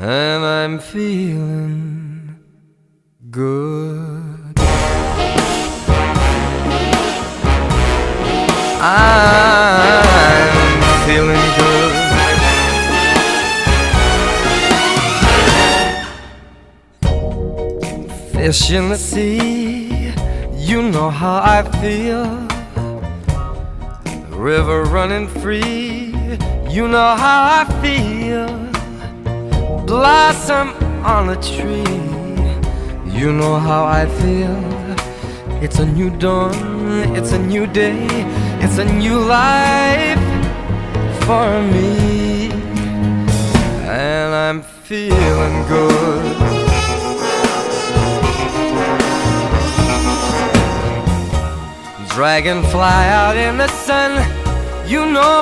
and I'm feeling good. I'm feeling good. Fish in the sea, you know how I feel. River running free, you know how I feel. Blossom on a tree, you know how I feel. It's a new dawn, it's a new day, it's a new life for me, and I'm feeling good. Dragonfly out in the sun, you know